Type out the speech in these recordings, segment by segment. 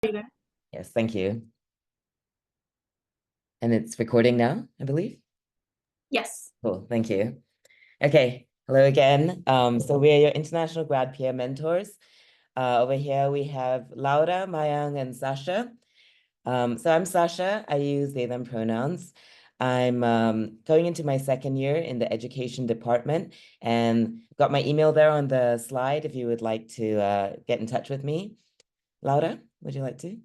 Yes, thank you. And it's recording now, I believe. Yes. Cool, thank you. Okay, hello again. So we are your international grad peer mentors. Over here we have Laura, Mayang, and Sasha. So I'm Sasha. I use they, them pronouns. I'm going into my second year in the education department and got my email there on the slide if you would like to get in touch with me. Laura, would you like to?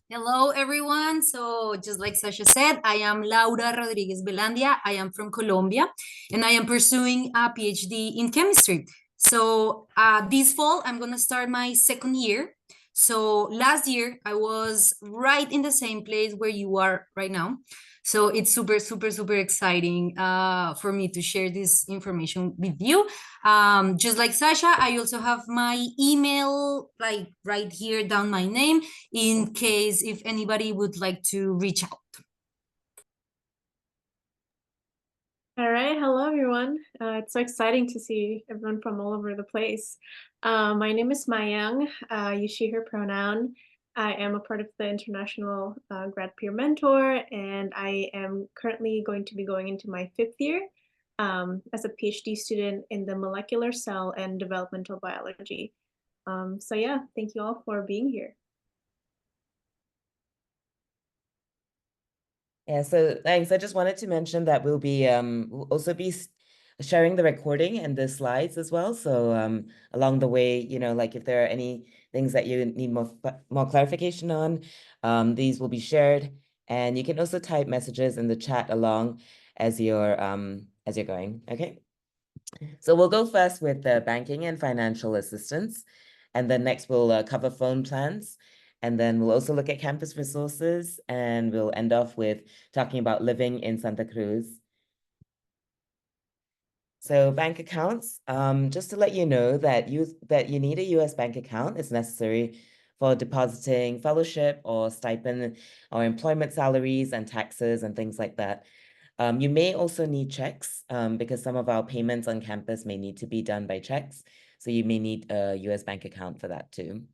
Hello, everyone. So just like Sasha said, I am Laura Rodriguez Belandia. I am from Colombia, and I am pursuing a PhD in chemistry. So this fall, I'm going to start my second year. So last year, I was right in the same place where you are right now. So it's super, super, super exciting for me to share this information with you. Just like Sasha, I also have my email like right here down my name in case if anybody would like to reach out. All right. Hello, everyone. It's so exciting to see everyone from all over the place. My name is Mayang. Use she, her pronoun. I am a part of the International Grad Peer Mentor, and I am currently going to be going into my 5th year as a PhD student in the molecular cell and developmental biology. So yeah, thank you all for being here. Yeah, so thanks. I just wanted to mention that we'll also be sharing the recording and the slides as well. So along the way, like if there are any things that you need more clarification on, these will be shared. And you can also type messages in the chat along as you're going. Okay. So we'll go first with the banking and financial assistance, and then next we'll cover phone plans. And then we'll also look at campus resources, and we'll end off with talking about living in Santa Cruz. So bank accounts, just to let you know that you need a US bank account is necessary for depositing fellowship or stipend or employment salaries and taxes and things like that. You may also need checks because some of our payments on campus may need to be done by checks. So you may need a US bank account for that too.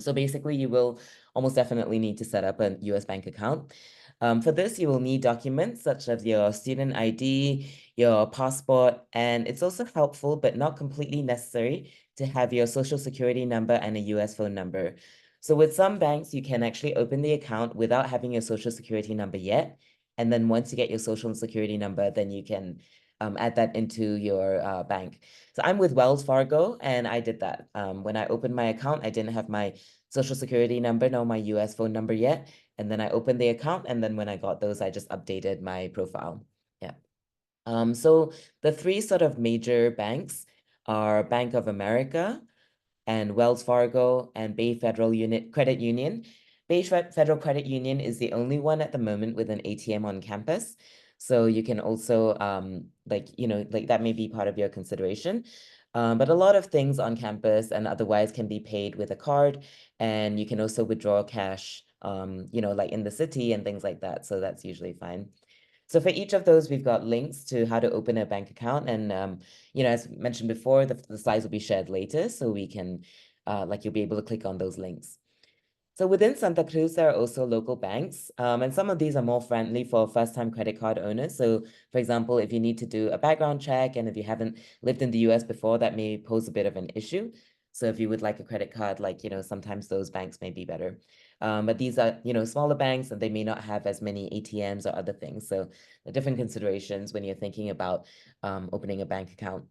So basically, you will almost definitely need to set up a US bank account. For this, you will need documents such as your student ID, your passport, and it's also helpful but not completely necessary to have your social security number and a US phone number. So with some banks, you can actually open the account without having your social security number yet. And then once you get your social security number, then you can add that into your bank. So I'm with Wells Fargo, and I did that. When I opened my account, I didn't have my social security number nor my US phone number yet. And then I opened the account, and then when I got those, I just updated my profile. Yeah. So the three sort of major banks are Bank of America and Wells Fargo and Bay Federal Credit Union. Bay Federal Credit Union is the only one at the moment with an ATM on campus. So you can also like that may be part of your consideration. But a lot of things on campus and otherwise can be paid with a card, and you can also withdraw cash, like in the city and things like that. So that's usually fine. So for each of those, we've got links to how to open a bank account. And, as mentioned before, the slides will be shared later, so we can, you'll be able to click on those links. So within Santa Cruz, there are also local banks, and some of these are more friendly for first-time credit card owners. So for example, if you need to do a background check and if you haven't lived in the US before, that may pose a bit of an issue. So if you would like a credit card, sometimes those banks may be better. But these are, smaller banks and they may not have as many ATMs or other things. So different considerations when you're thinking about opening a bank account.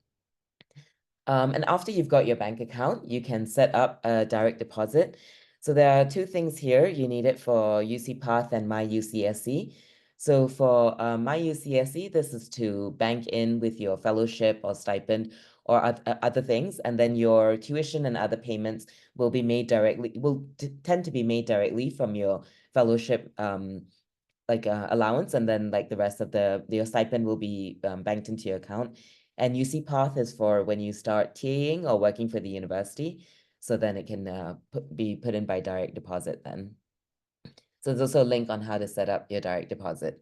And after you've got your bank account, you can set up a direct deposit. So there are two things here. You need it for UCPath and MyUCSC. So for MyUCSC, this is to bank in with your fellowship or stipend or other things. And then your tuition and other payments will be made directly, tend to be made directly from your fellowship allowance. And then the rest of your stipend will be banked into your account. And UCPath is for when you start TAing or working for the university. So then it can be put in by direct deposit then. So there's also a link on how to set up your direct deposit.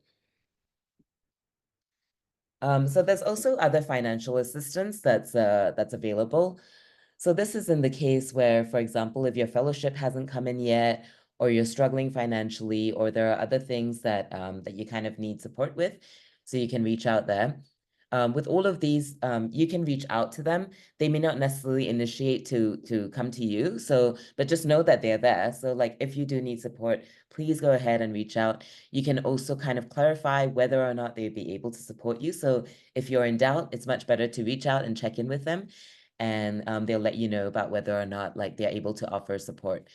So there's also other financial assistance that's available. So this is in the case where, for example, if your fellowship hasn't come in yet, or you're struggling financially, or there are other things that that you kind of need support with, so you can reach out there. With all of these, you can reach out to them. They may not necessarily initiate to come to you. So, but just know that they're there. So like if you do need support, please go ahead and reach out. You can also kind of clarify whether or not they'd be able to support you. So if you're in doubt, it's much better to reach out and check in with them. And they'll let you know about whether or not like they're able to offer support.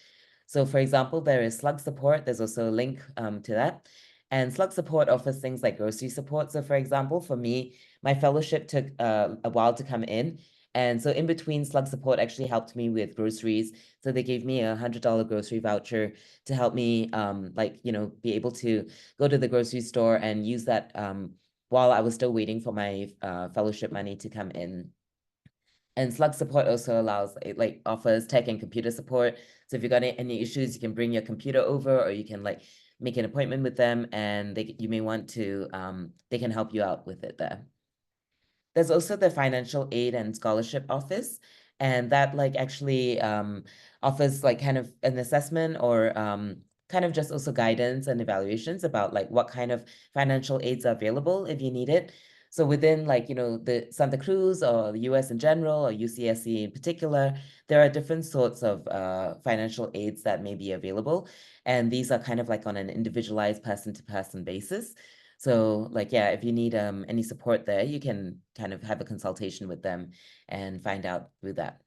So for example, there is Slug Support. There's also a link to that. And Slug Support offers things like grocery support. So for example, for me, my fellowship took a while to come in. And so in between, Slug Support actually helped me with groceries. So they gave me a $100 grocery voucher to help me be able to go to the grocery store and use that while I was still waiting for my fellowship money to come in. And Slug Support also allows, it like offers tech and computer support. So if you've got any issues, you can bring your computer over, or you can like make an appointment with them, and you may want to, they can help you out with it there. There's also the Financial Aid and Scholarship Office, and that like actually offers like kind of an assessment or kind of just also guidance and evaluations about like what kind of financial aids are available if you need it. So within like, the Santa Cruz or the US in general or UCSC in particular, there are different sorts of financial aids that may be available. And these are kind of like on an individualized person-to-person basis. So like, yeah, if you need any support there, you can kind of have a consultation with them and find out through that.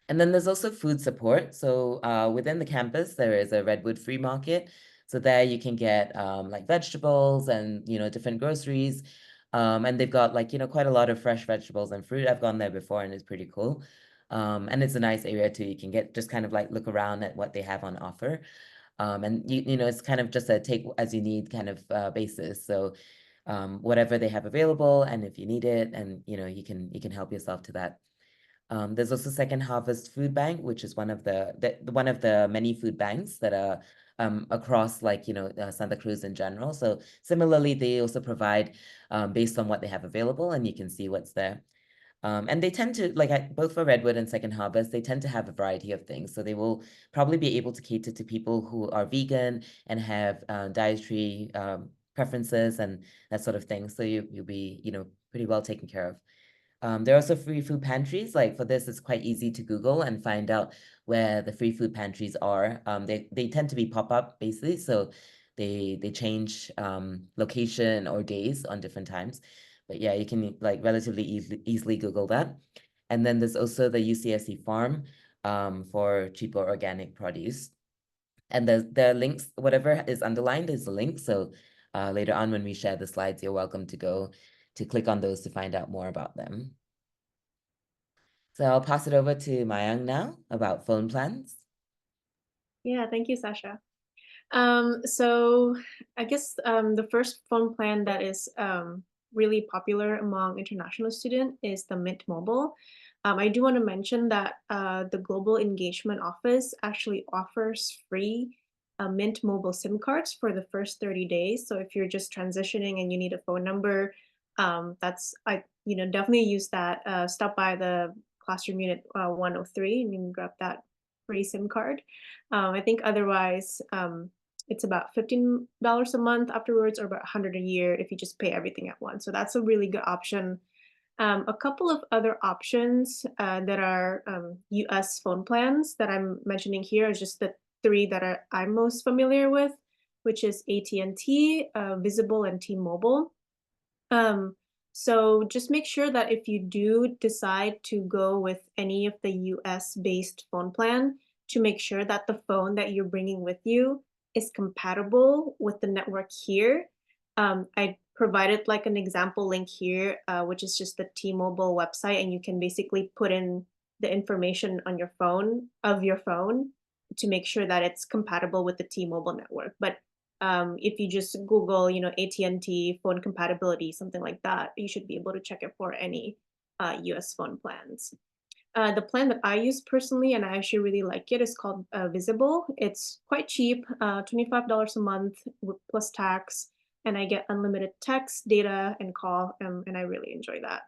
And then there's also food support. So within the campus, there is a Redwood Free Market. So there you can get like vegetables and, different groceries. And they've got like, quite a lot of fresh vegetables and fruit. I've gone there before and it's pretty cool. And it's a nice area too. You can get just kind of like look around at what they have on offer. And it's kind of just a take as you need kind of basis. So whatever they have available, and if you need it, and you can help yourself to that. There's also Second Harvest Food Bank, which is one of the many food banks that are across like Santa Cruz in general. So similarly, they also provide based on what they have available, and you can see what's there. And they tend to, like both for Redwood and Second Harvest, they tend to have a variety of things. So they will probably be able to cater to people who are vegan and have dietary preferences and that sort of thing. So you'll be, pretty well taken care of. There are also free food pantries. Like for this, it's quite easy to Google and find out where the free food pantries are. They tend to be pop-up basically. So they change location or days on different times. But yeah, you can like relatively easily Google that. And then there's also the UCSC Farm for cheaper organic produce. And the links, whatever is underlined is a link. So later on when we share the slides, you're welcome to go to click on those to find out more about them. So I'll pass it over to Mayank now about phone plans. Yeah, thank you, Sasha. So I guess the first phone plan that is really popular among international students is the Mint Mobile. I do want to mention that the Global Engagement Office actually offers free Mint Mobile SIM cards for the first 30 days. So if you're just transitioning and you need a phone number, definitely use that. Stop by the Classroom Unit 103 and you can grab that free SIM card. I think otherwise, it's about $15 a month afterwards, or about $100 a year if you just pay everything at once. So that's a really good option. A couple of other options that are US phone plans that I'm mentioning here are just the three that I'm most familiar with, which is AT&T, Visible, and T-Mobile. So just make sure that if you do decide to go with any of the US-based phone plan, to make sure that the phone that you're bringing with you is compatible with the network here. I provided like an example link here, which is just the T-Mobile website, and you can basically put in the information on your phone to make sure that it's compatible with the T-Mobile network. But if you just Google, AT&T phone compatibility, something like that, you should be able to check it for any US phone plans. The plan that I use personally, and I actually really like it, is called Visible. It's quite cheap, $25 a month plus tax, and I get unlimited text, data, and call, and I really enjoy that.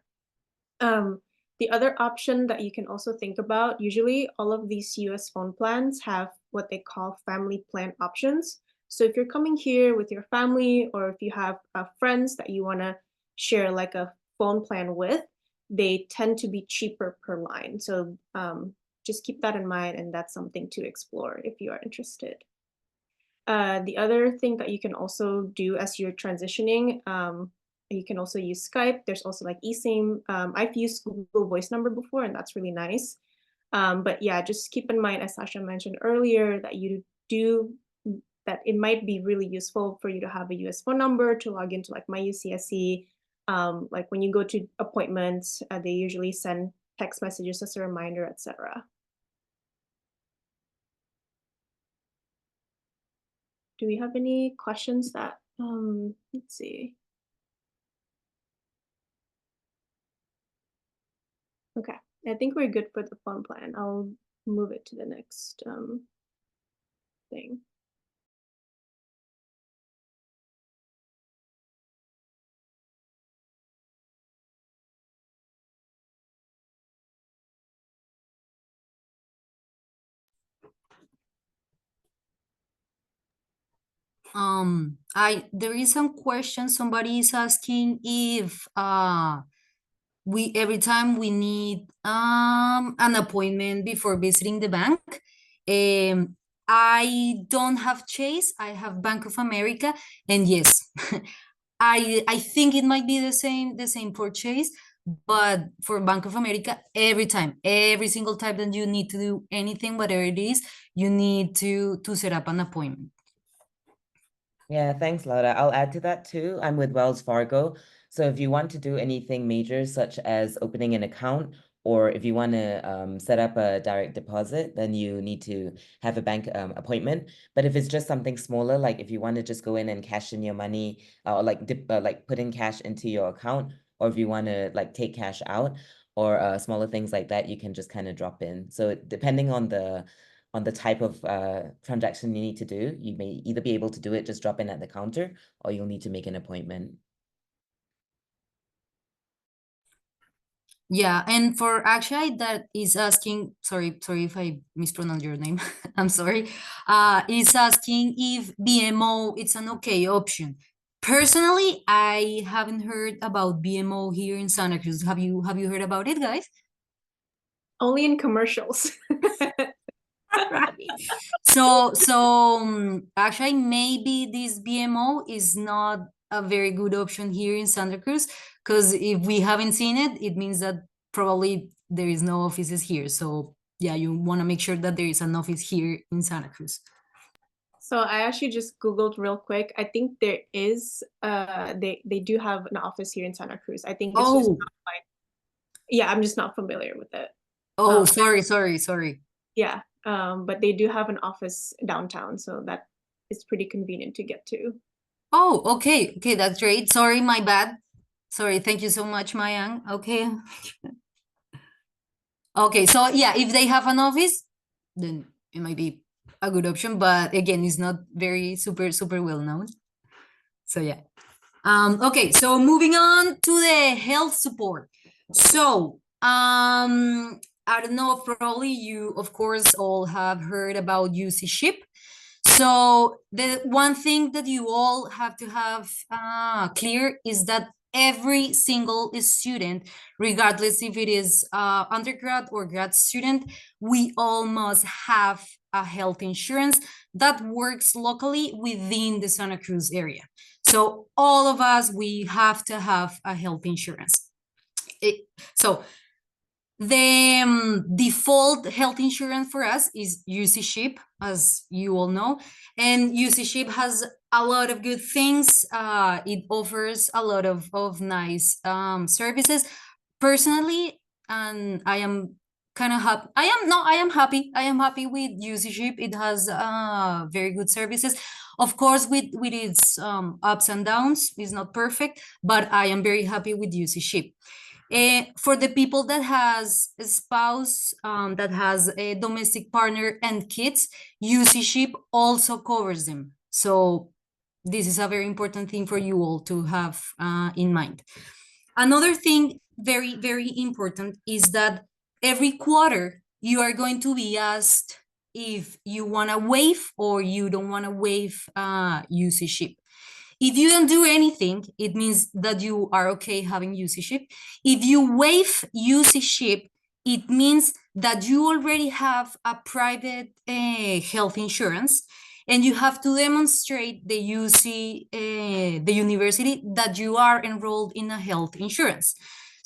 The other option that you can also think about, usually all of these US phone plans have what they call family plan options. So if you're coming here with your family, or if you have friends that you want to share like a phone plan with, they tend to be cheaper per line. So just keep that in mind, and that's something to explore if you are interested. The other thing that you can also do as you're transitioning, you can also use Skype. There's also like eSIM. I've used Google Voice Number before, and that's really nice. But yeah, just keep in mind, as Sasha mentioned earlier, that it might be really useful for you to have a US phone number to log into like My UCSC. Like when you go to appointments, they usually send text messages as a reminder, etc. Do we have any questions that, let's see. Okay, I think we're good for the phone plan. I'll move it to the next thing. There is some question. Somebody is asking if we every time we need an appointment before visiting the bank. I don't have Chase, I have Bank of America, and yes, I think it might be the same for Chase, but for Bank of America, every single time that you need to do anything, whatever it is, you need to set up an appointment. Yeah, thanks, Laura. I'll add to that too. I'm with Wells Fargo. So if you want to do anything major, such as opening an account, or if you want to set up a direct deposit, then you need to have a bank appointment. But if it's just something smaller, like if you want to just go in and cash in your money, or like put in cash into your account, or if you want to like take cash out, or smaller things like that, you can just kind of drop in. So depending on the type of transaction you need to do, you may either be able to do it, just drop in at the counter, or you'll need to make an appointment. Yeah, and for Akshay that is asking, sorry if I mispronounce your name, I'm sorry, is asking if BMO it's an okay option. Personally, I haven't heard about BMO here in Santa Cruz. Have you heard about it, guys? Only in commercials. Right. Actually, maybe this BMO is not a very good option here in Santa Cruz, because if we haven't seen it, it means that probably there is no offices here. So yeah, you want to make sure that there is an office here in Santa Cruz. So I actually just Googled real quick. I think there is, they do have an office here in Santa Cruz. I think it's just not like, yeah, I'm just not familiar with it. Oh, sorry. Yeah, but they do have an office downtown, so that is pretty convenient to get to. Oh, okay, that's great. Sorry, my bad. Sorry, thank you so much, Mayang. Okay. Okay, so yeah, if they have an office, then it might be a good option, but again, it's not very super well known. So yeah. Okay, so moving on to the health support. So I don't know, probably you of course all have heard about UC Ship. So the one thing that you all have to have clear is that every single student, regardless if it is undergrad or grad student, we all must have a health insurance that works locally within the Santa Cruz area. So all of us, we have to have a health insurance. So the default health insurance for us is UC Ship, as you all know, and UC Ship has a lot of good things. It offers a lot of nice services. Personally, and I am kind of happy. I am happy. I am happy with UC Ship. It has very good services. Of course, with its ups and downs, it's not perfect, but I am very happy with UC Ship. For the people that has a spouse, that has a domestic partner and kids, UC Ship also covers them. So this is a very important thing for you all to have in mind. Another thing very, very important is that every quarter you are going to be asked if you want to waive or you don't want to waive UC-ship. If you don't do anything, it means that you are okay having UC-ship. If you waive UC-ship, it means that you already have a private health insurance, and you have to demonstrate the UC, the university, that you are enrolled in a health insurance.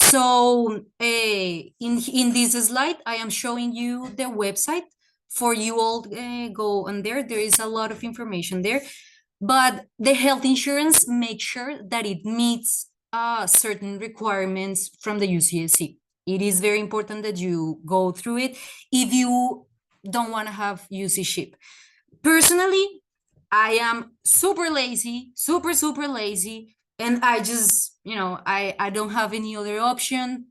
So in this slide, I am showing you the website for you all. Go on there. There is a lot of information there. But the health insurance makes sure that it meets certain requirements from the UCSC. It is very important that you go through it if you don't want to have UC-ship. Personally, I am super lazy, super lazy, and I just, I don't have any other option.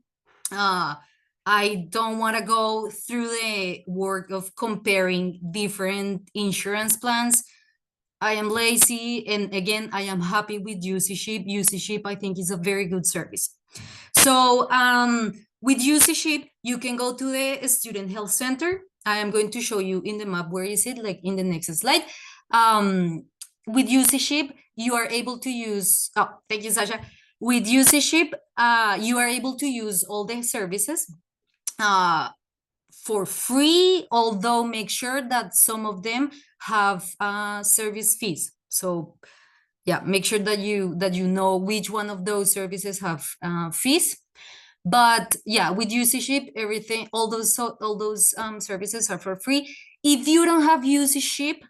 I don't want to go through the work of comparing different insurance plans. I am lazy, and again, I am happy with UC-ship. UC-ship, I think, is a very good service. So with UC-ship, you can go to the Student Health Center. I am going to show you in the map where is it, like in the next slide. With UC-ship, you are able to use, oh, thank you, Sasha. With UC-ship, you are able to use all the services for free, although make sure that some of them have service fees. So yeah, make sure that you know which one of those services have fees. But yeah, with UC-ship, everything, all those services are for free. If you don't have UC-ship,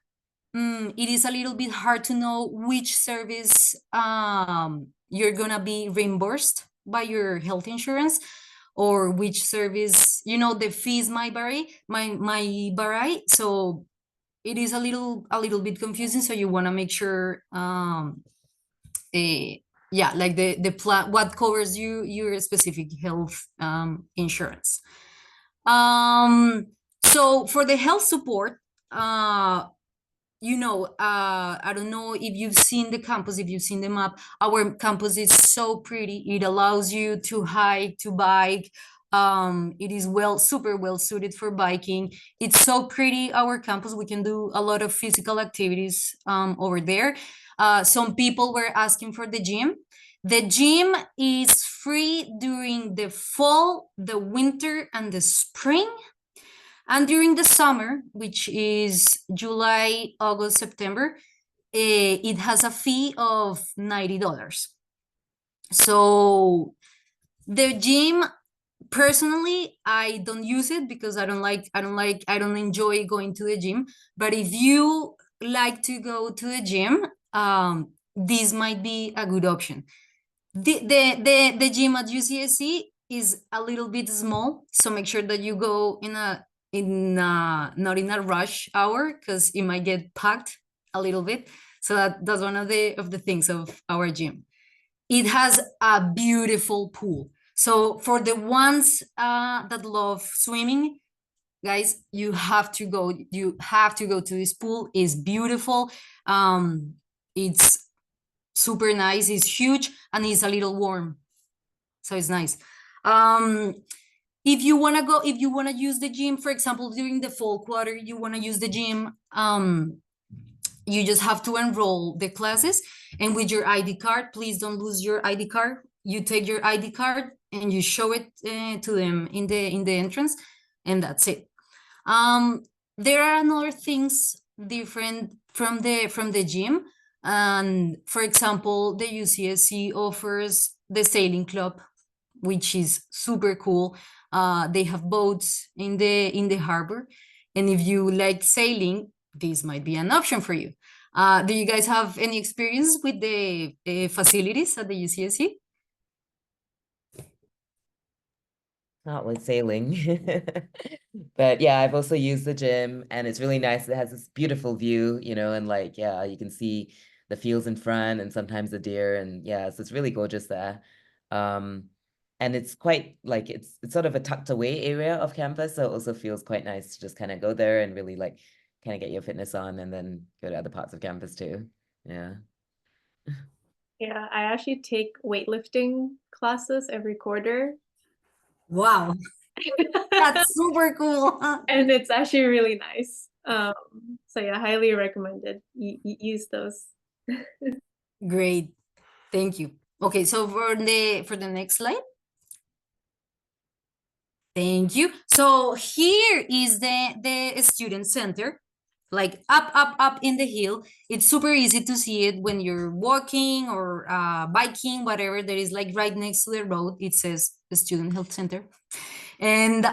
it is a little bit hard to know which service you're gonna be reimbursed by your health insurance, or which service, the fees might vary, so it is a little bit confusing. So you want to make sure like the plan, what covers your specific health insurance. So for the health support, I don't know if you've seen the campus, if you've seen the map. Our campus is so pretty. It allows you to hike, to bike. It is super well suited for biking. It's so pretty, our campus. We can do a lot of physical activities over there. Some people were asking for the gym. The gym is free during the fall, the winter, and the spring. And during the summer, which is July, August, September, it has a fee of $90. So the gym, personally, I don't use it because I don't enjoy going to the gym. But if you like to go to the gym, this might be a good option. The gym at UCSC is a little bit small, so make sure that you go not in a rush hour, because it might get packed a little bit. So that's one of the things of our gym. It has a beautiful pool. So for the ones that love swimming, guys, you have to go to this pool. It's beautiful. It's super nice. It's huge, and it's a little warm, so it's nice. If you want to use the gym, for example, during the fall quarter, you want to use the gym, you just have to enroll the classes, and with your ID card, please don't lose your ID card. You take your ID card and you show it to them in the entrance, and that's it. There are other things different from the gym. And for example, the UCSC offers the sailing club, which is super cool. They have boats in the harbor, and if you like sailing, this might be an option for you. Do you guys have any experience with the facilities at the UCSC? Not with sailing. But yeah, I've also used the gym, and it's really nice. It has this beautiful view, and like, yeah, you can see the fields in front and sometimes the deer, and yeah, so it's really gorgeous there. And it's quite like it's sort of a tucked away area of campus, so it also feels quite nice to just kind of go there and really like kind of get your fitness on, and then go to other parts of campus too. Yeah. Yeah, I actually take weightlifting classes every quarter. Wow, that's super cool. And it's actually really nice. So yeah, highly recommended. Use those. Great, thank you. Okay, so for the next slide. Thank you. So here is the student center, like up in the hill. It's super easy to see it when you're walking or biking, whatever. There is like right next to the road. It says the Student Health Center. And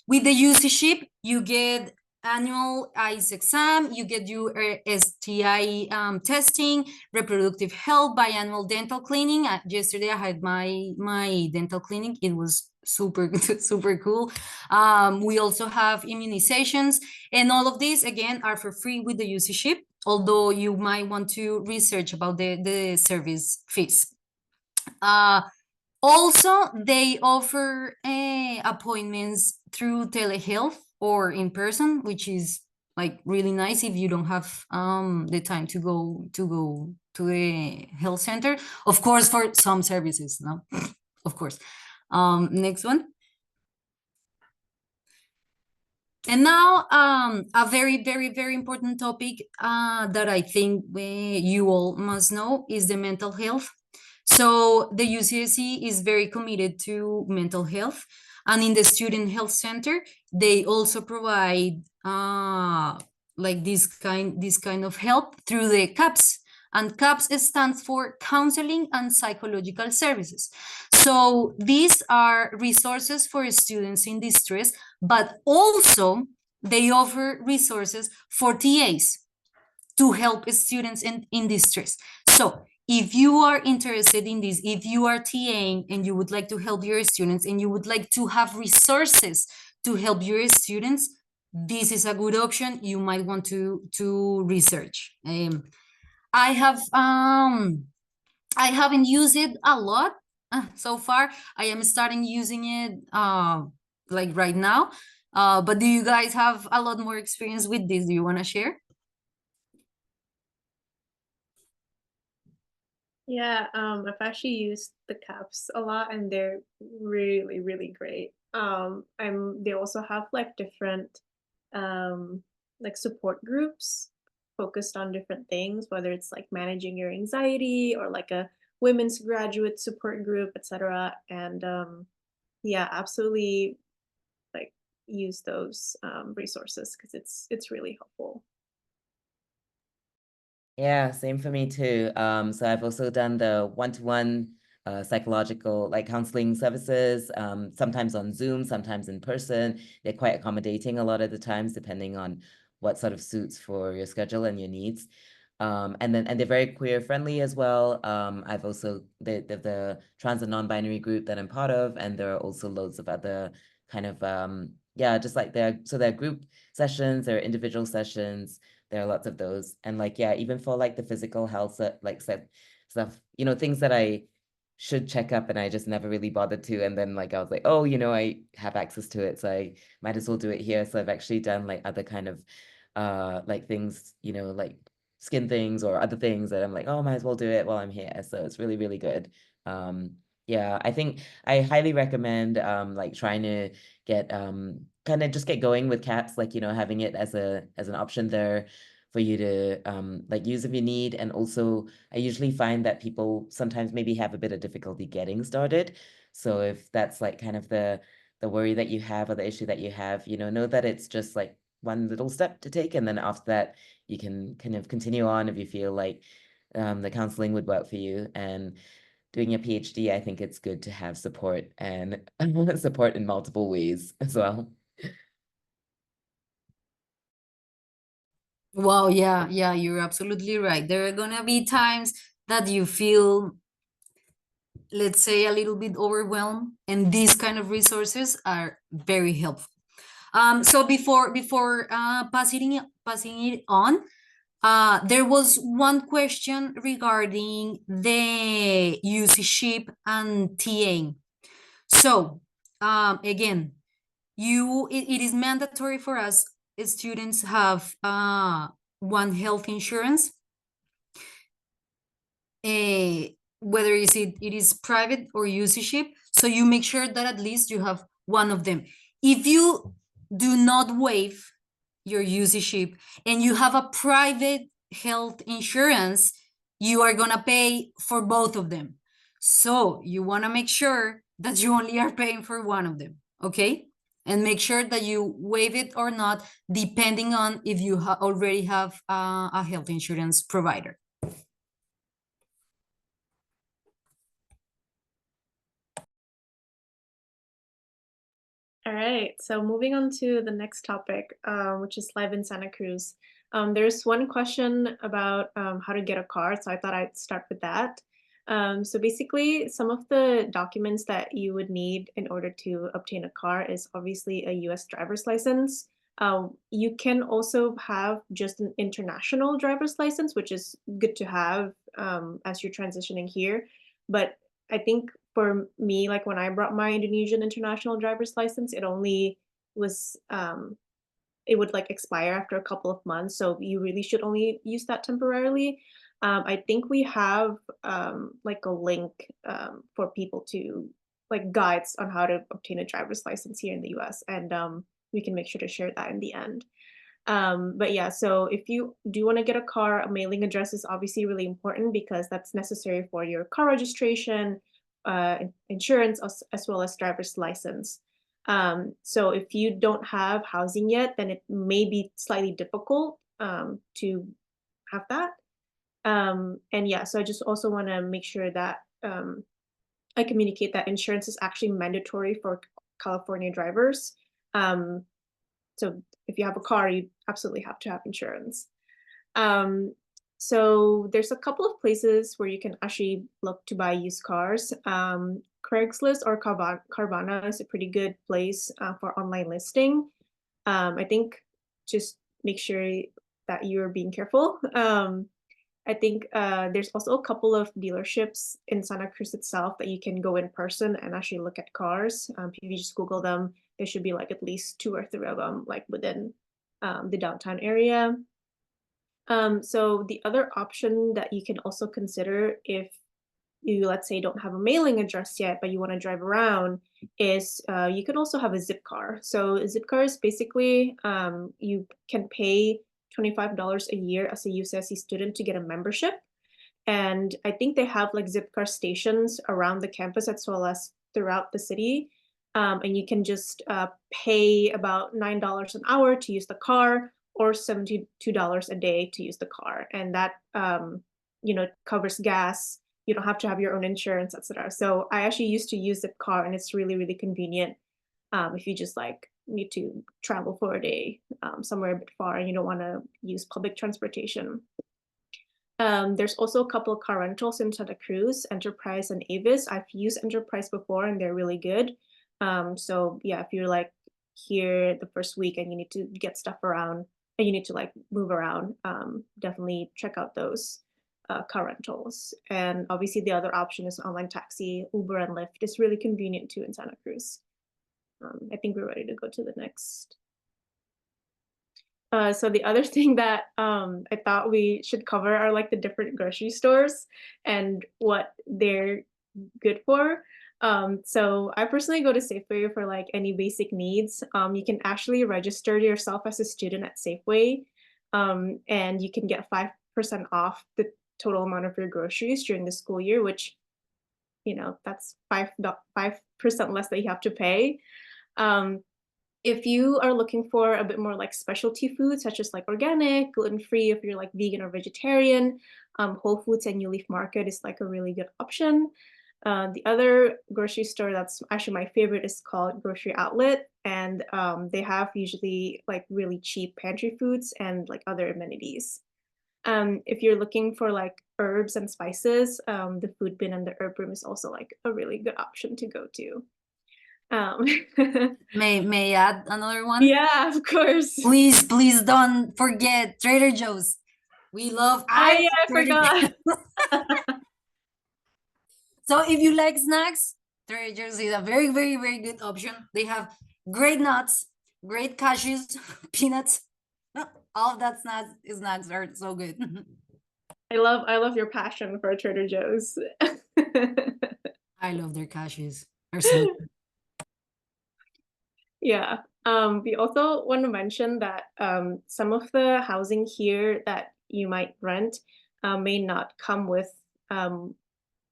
with the UC ship, you get annual eyes exam, you get your STI testing, reproductive health, biannual dental cleaning. Yesterday I had my dental clinic. It was super super cool. We also have immunizations, and all of these again are for free with the UC ship, although you might want to research about the service fees. Also, they offer appointments through telehealth or in person, which is like really nice if you don't have the time to go to the health center. Of course, for some services, no, of course. Next one. And now, a very, very, very important topic that I think you all must know is the mental health. So the UCSC is very committed to mental health, and in the Student Health Center, they also provide like this kind of help through the CAPS. And CAPS stands for Counseling and Psychological Services. So these are resources for students in distress, but also they offer resources for TAs to help students in distress. So if you are interested in this, if you are TAing and you would like to help your students and you would like to have resources to help your students, this is a good option you might want to research. I haven't used it a lot so far. I am starting using it like right now. But do you guys have a lot more experience with this? Do you want to share? Yeah, I've actually used the caps a lot and they're really, really great. They also have like different like support groups focused on different things, whether it's like managing your anxiety or like a women's graduate support group, etc. And yeah, absolutely like use those resources because it's really helpful. Yeah, same for me too. So I've also done the one-to-one psychological like counseling services, sometimes on Zoom, sometimes in person. They're quite accommodating a lot of the times, depending on what sort of suits for your schedule and your needs. And they're very queer friendly as well. I've also the trans and non-binary group that I'm part of, and there are also loads of other kind of yeah, just like there are group sessions, there are individual sessions. There are lots of those. And like, yeah, even for like the physical health, stuff, things that I should check up and I just never really bothered to. And then like, I was like, oh, I have access to it, so I might as well do it here. So I've actually done like other kind of like things, like skin things or other things that I'm like, oh, might as well do it while I'm here. So it's really, really good. Yeah, I think I highly recommend like trying to get kind of just get going with CAPS, like having it as an option there for you to like use if you need. And also I usually find that people sometimes maybe have a bit of difficulty getting started. So if that's like kind of the worry that you have or the issue that you have, know that it's just like one little step to take, and then after that you can kind of continue on if you feel like the counseling would work for you. And doing a PhD, I think it's good to have support and support in multiple ways as well. Wow, yeah, you're absolutely right. There are gonna be times that you feel, let's say, a little bit overwhelmed, and these kind of resources are very helpful. So before passing it on, there was one question regarding the UC ship and TA. So again, it is mandatory for us students have one health insurance. whether it is private or UC-ship. So you make sure that at least you have one of them. If you do not waive your UC-ship and you have a private health insurance, you are gonna pay for both of them. So you wanna make sure that you only are paying for one of them, okay? And make sure that you waive it or not, depending on if you already have a health insurance provider. All right, so moving on to the next topic, which is live in Santa Cruz. There's one question about how to get a car, so I thought I'd start with that. So basically, some of the documents that you would need in order to obtain a car is obviously a US driver's license. You can also have just an international driver's license, which is good to have as you're transitioning here. But I think for me, like when I brought my Indonesian international driver's license, it only was it would like expire after a couple of months. So you really should only use that temporarily. I think we have like a link for people to like guides on how to obtain a driver's license here in the US, and we can make sure to share that in the end. But yeah, so if you do want to get a car, a mailing address is obviously really important because that's necessary for your car registration, insurance, as well as driver's license. So if you don't have housing yet, then it may be slightly difficult to have that. And yeah, so I just also want to make sure that I communicate that insurance is actually mandatory for California drivers. So if you have a car, you absolutely have to have insurance. So there's a couple of places where you can actually look to buy used cars. Craigslist or Carvana is a pretty good place for online listing. I think just make sure that you're being careful. I think there's also a couple of dealerships in Santa Cruz itself that you can go in person and actually look at cars. If you just Google them, there should be like at least 2 or 3 of them like within the downtown area. So the other option that you can also consider if you, let's say, don't have a mailing address yet, but you want to drive around, is you can also have a Zipcar. So a Zipcar is basically you can pay $25 a year as a UCSC student to get a membership. And I think they have like Zipcar stations around the campus as well as throughout the city. And you can just pay about $9 an hour to use the car or $72 a day to use the car. And that, covers gas. You don't have to have your own insurance, etc. So I actually used to use Zipcar, and it's really, really convenient if you just like need to travel for a day somewhere a bit far and you don't want to use public transportation. There's also a couple of car rentals in Santa Cruz, Enterprise and Avis. I've used Enterprise before and they're really good. So yeah, if you're like here the first week and you need to get stuff around and you need to like move around, definitely check out those car rentals. And obviously the other option is online taxi. Uber and Lyft is really convenient too in Santa Cruz. I think we're ready to go to the next. So the other thing that I thought we should cover are like the different grocery stores and what they're good for. So I personally go to Safeway for like any basic needs. You can actually register yourself as a student at Safeway, and you can get 5% off the total amount of your groceries during the school year, which, that's 5% less that you have to pay. If you are looking for a bit more like specialty foods, such as like organic, gluten-free, if you're like vegan or vegetarian, Whole Foods and New Leaf Market is like a really good option. The other grocery store that's actually my favorite is called Grocery Outlet, and they have usually like really cheap pantry foods and like other amenities. If you're looking for like herbs and spices, the Food Bin and the Herb Room is also like a really good option to go to. May I add another one? Yeah, of course. Please don't forget Trader Joe's. We love. I forgot. So if you like snacks, Trader Joe's is a very, very, very good option. They have great nuts, great cashews, peanuts. All of that snacks are so good. I love your passion for Trader Joe's. I love their cashews. They're so good. Yeah. We also want to mention that some of the housing here that you might rent may not come with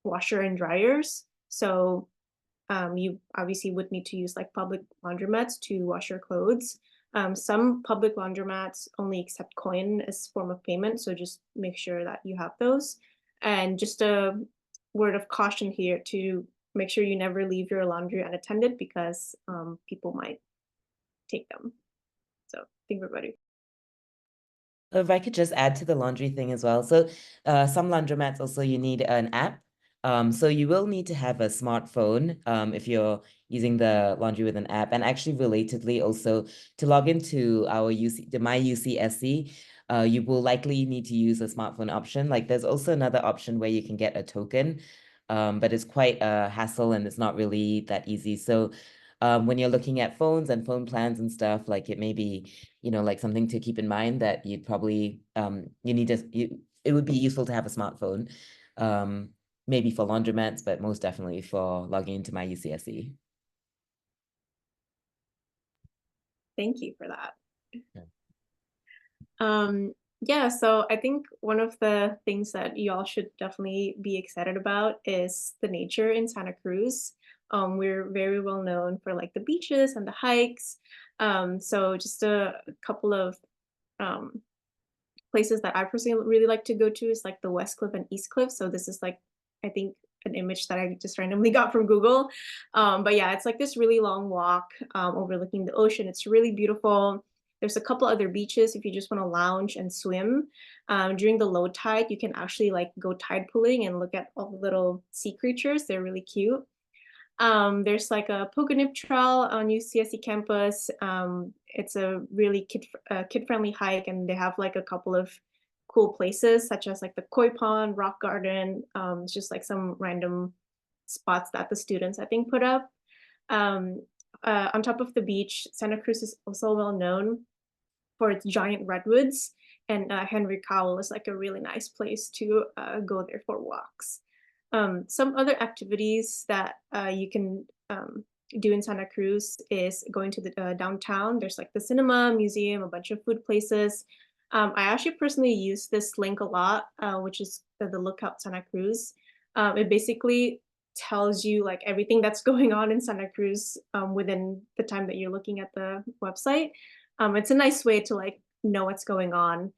washer and dryers. So you obviously would need to use like public laundromats to wash your clothes. Some public laundromats only accept coin as form of payment, so just make sure that you have those. And just a word of caution here to make sure you never leave your laundry unattended because people might take them. So think about it. If I could just add to the laundry thing as well. So some laundromats also you need an app. So you will need to have a smartphone if you're using the laundry with an app. And actually relatedly also to log into our My UCSC, you will likely need to use a smartphone option. Like there's also another option where you can get a token, but it's quite a hassle and it's not really that easy. So when you're looking at phones and phone plans and stuff, like it may be, like something to keep in mind that you'd probably it would be useful to have a smartphone, maybe for laundromats, but most definitely for logging into My UCSC. Thank you for that. Yeah. Yeah, so I think one of the things that y'all should definitely be excited about is the nature in Santa Cruz. We're very well known for like the beaches and the hikes. So just a couple of places that I personally really like to go to is like the West Cliff and East Cliff. So this is like, I think, an image that I just randomly got from Google. But yeah, it's like this really long walk overlooking the ocean. It's really beautiful. There's a couple other beaches if you just want to lounge and swim. During the low tide, you can actually like go tide pooling and look at all the little sea creatures. They're really cute. There's like a Pogonip Trail on UCSC campus. It's a really kid-friendly hike, and they have like a couple of cool places, such as like the Koi Pond, Rock Garden. It's just like some random spots that the students, I think, put up. On top of the beach, Santa Cruz is also well known for its giant redwoods, and Henry Cowell is like a really nice place to go there for walks. Some other activities that you can do in Santa Cruz is going to the downtown. There's like the cinema, museum, a bunch of food places. I actually personally use this link a lot, which is the Lookout Santa Cruz. It basically tells you like everything that's going on in Santa Cruz within the time that you're looking at the website. It's a nice way to like know what's going on.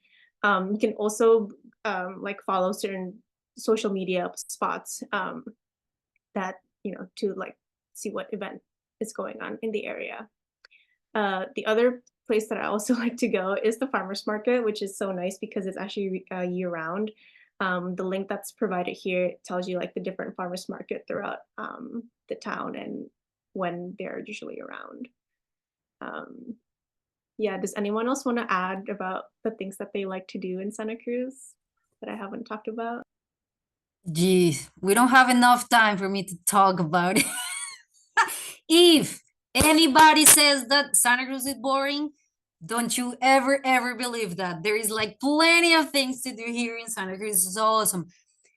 You can also like follow certain social media spots that to like see what event is going on in the area. The other place that I also like to go is the farmers market, which is so nice because it's actually year round. The link that's provided here tells you like the different farmers market throughout the town and when they're usually around. Yeah, does anyone else want to add about the things that they like to do in Santa Cruz that I haven't talked about? Geez, we don't have enough time for me to talk about it. If anybody says that Santa Cruz is boring, don't you ever believe that. There is like plenty of things to do here in Santa Cruz. It's awesome.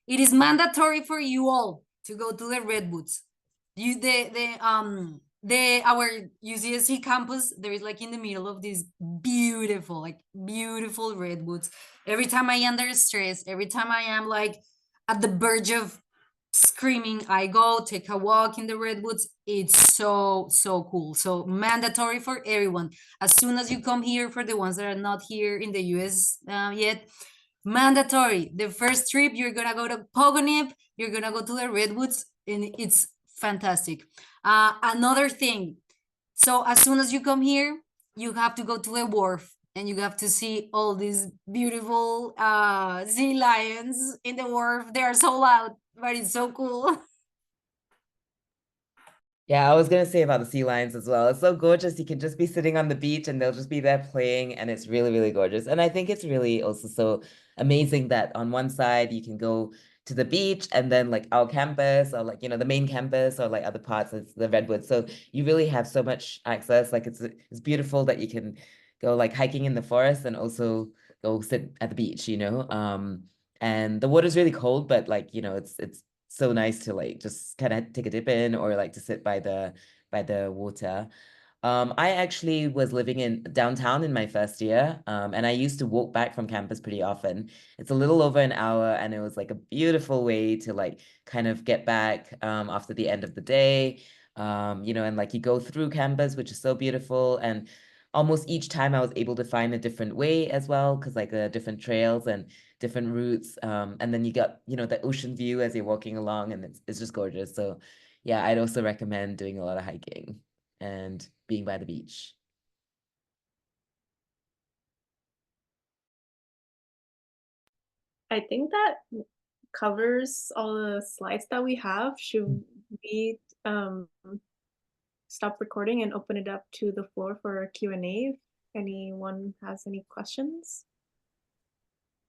It is mandatory for you all to go to the Redwoods. Our UCSC campus, there is like in the middle of these beautiful redwoods. Every time I am under stress, every time I am like at the verge of screaming, I go take a walk in the redwoods. It's so cool. So mandatory for everyone. As soon as you come here, for the ones that are not here in the US yet, mandatory. The first trip, you're gonna go to Pogonip, you're gonna go to the redwoods, and it's fantastic. Another thing, so as soon as you come here, you have to go to the wharf and you have to see all these beautiful sea lions in the wharf. They are so loud, but it's so cool. Yeah, I was gonna say about the sea lions as well. It's so gorgeous. You can just be sitting on the beach and they'll just be there playing, and it's really, really gorgeous. And I think it's really also so amazing that on one side you can go to the beach and then like our campus or like, the main campus or like other parts of the Redwoods. So you really have so much access. Like it's beautiful that you can go like hiking in the forest and also go sit at the beach, And the water's really cold, but like, you know, it's so nice to like just kind of take a dip in or like to sit by the water. I actually was living in downtown in my first year, and I used to walk back from campus pretty often. It's a little over an hour, and it was like a beautiful way to like kind of get back after the end of the day. You know, and like you go through campus, which is so beautiful, and almost each time I was able to find a different way as well, because like different trails and different routes. And then you got, you know, the ocean view as you're walking along, and it's just gorgeous. So yeah, I'd also recommend doing a lot of hiking and being by the beach. I think that covers all the slides that we have. Should we stop recording and open it up to the floor for a Q&A if anyone has any questions?